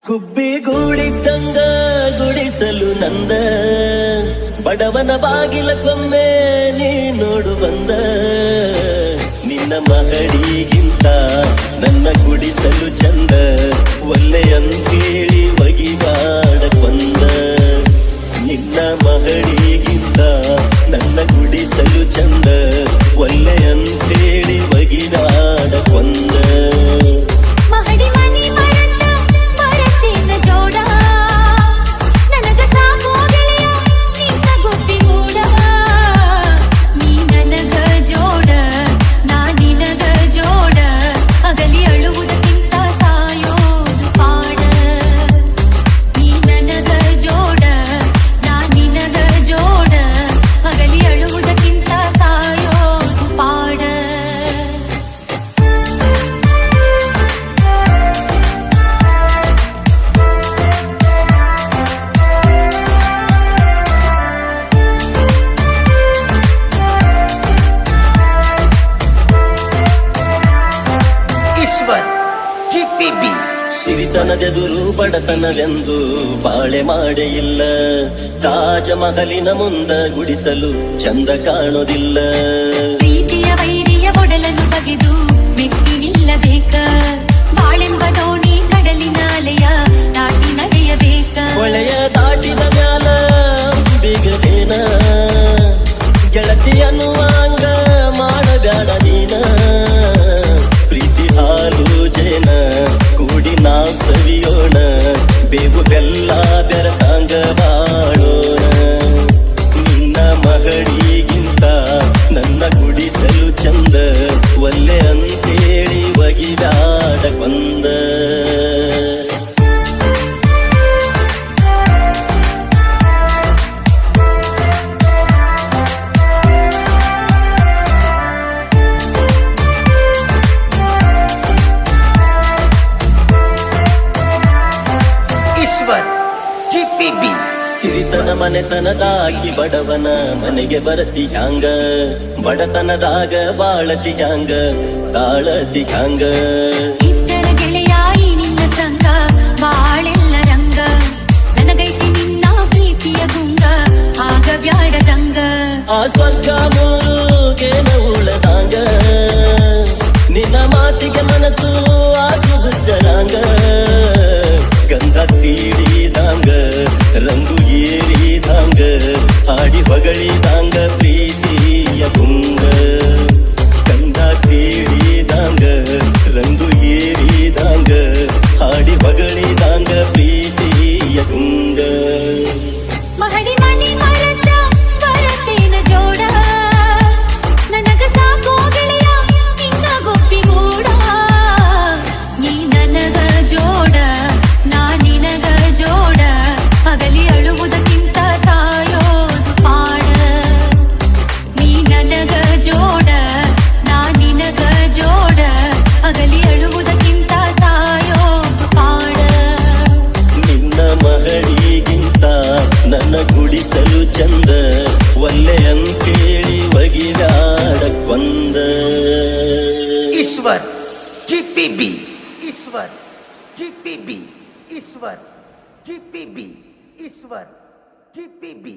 ಗುಬ್ಬಿಗೂಡಿದ್ದಂಗ ಗುಡಿಸಲು ನಂದ ಬಡವನ ಬಾಗಿಲ ಕೊಮ್ಮೆ ನೀ ನೋಡು ಬಂದ ನಿನ್ನ ಮಗಳಿಗಿಂತ ನನ್ನ ಗುಡಿಸಲು ಚಂದ ಒಲ್ಲೆಯಂತೇಳಿ ಒಗಿಗಾಡ ಕೊಂದ ನಿನ್ನ ಮಗಳಿಗಿಂತ ನನ್ನ ಗುಡಿಸಲು ಚಂದ ಒಲ್ಲೆಯಂತೇಳಿ ಒಗಿಗಾಡ ಕೊಂದ ಸಿರಿತನದೆದುರು ಬಡತನವೆಂದು ಬಾಳೆ ಮಾಡೇ ಇಲ್ಲ ತಾಜ ಮಹಲಿನ ಮುಂದ ಗುಡಿಸಲು ಚಂದ ಕಾಣೋದಿಲ್ಲ ಪ್ರೀತಿಯ ವೈರಿಯ ಒಡಲನ್ನು ಬಗೆದು ಮೆಟ್ಟಿ ನಿಲ್ಲಬೇಕ ಬಾಳೆಂಬ ದೋಣಿ ಕಡಲಿನ ಅಲೆಯ ದಾಟಿ ನಡೆಯಬೇಕ ಹೊಳೆಯ ದಾಟಿದ ಮ್ಯಾಲ ಬಿಗದೇನ ಗೆಳತಿ ಅನ್ನುವಂಗ ಮಾಡಬ್ಯಾಡ ನೀನ ಪ್ರೀತಿ ಹಾಲು ಜೇನ ಕೂಡಿ ನಾವ್ ಸವಿಯೋಣ ಬೇವು ಬೆಲ್ಲ ಬೆರತಾಂಗ ಬಾಳೋಣ ನಿನ್ನ ಮಗಳಿಗಿಂತ ನನ್ನ ಗುಡಿಸಲು ಚಂದ ಒಲ್ಲೆ ಅಂತೇಳಿ ಒಗಿದಾಡ ಕೊಂದ ಸಿರಿತನ ಮನೆತನದಾಗಿ ಬಡವನ ಮನೆಗೆ ಬರತಿ ಹ್ಯಾಂಗ ಬಡತನದಾಗ ಬಾಳತಿ ಹ್ಯಾಂಗ ತಾಳತಿ ಹ್ಯಾಂಗ ಇದ್ದರ ಗೆಳೆಯಾಯಿ ನಿನ್ನ ಸಂಗ ಬಾಳೆಲ್ಲ ರಂಗ ನನಗೈತಿ ನಿನ್ನ ಪ್ರೀತಿಯ ಗುಂಗ ಆಗ ಬ್ಯಾಡದಂಗ ಆ ಸ್ವರ್ಗ ಮೂರುಗೇನ ಉಳದಂಗ ನಿನ್ನ ಮಾತಿಗೆ ಮನಸ್ಸು ಆಗಿ ಹುಚ್ಚರಂಗ ಗಂಧ ತೀಡಿದಂಗ ರಂಗು ಏರಿದಂಗ ಹಾಡಿ ಹೊಗಳಿದಂಗ ಪ್ರೀತಿಯ ಗುಂಗ ಗಂಧ ತೀಡಿದಂಗ ರಂಗು ಏರಿದಂಗ ಹಾಡಿ ಹೊಗಳಿದಂಗ ಪ್ರೀತಿಯ ಗುಂಗ ಮಹಡಿ ಮನಿ ಮರತ ಬರತೇನ ಜೋಡ ನನಗ ಸಾಕೋ ಗೆಳೆಯ ನಿನ್ನ ಗುಬ್ಬಿಗೂಡ ನೀ ನನಗ ಜೋಡ ನಾ ನಿನಗ ಜೋಡ ಅಗಲಿ ಅಳುವುದಕ್ಕಿಂತ ಸಾಯೋದು ಪಾಡ ನೀ ನನಗ ಜೋಡ ನಾ ನಿನಗ ಜೋಡ ಅಗಲಿ ಅಳುವುದಕ್ಕಿಂತ ಸಾಯೋದು ಪಾಡ ನಿನ್ನ ಮಗಳಿಗಿಂತ ನನ್ನ ಗುಡಿಸಲು ಚಂದ ಒಲ್ಲೆ ಅಂತೇಳಿ ಒಗಿದಾಡ ಕೊಂದ ईश्वर टीपीबी ईश्वर टीपीबी ईश्वर टीपीबी ईश्वर टीपीबी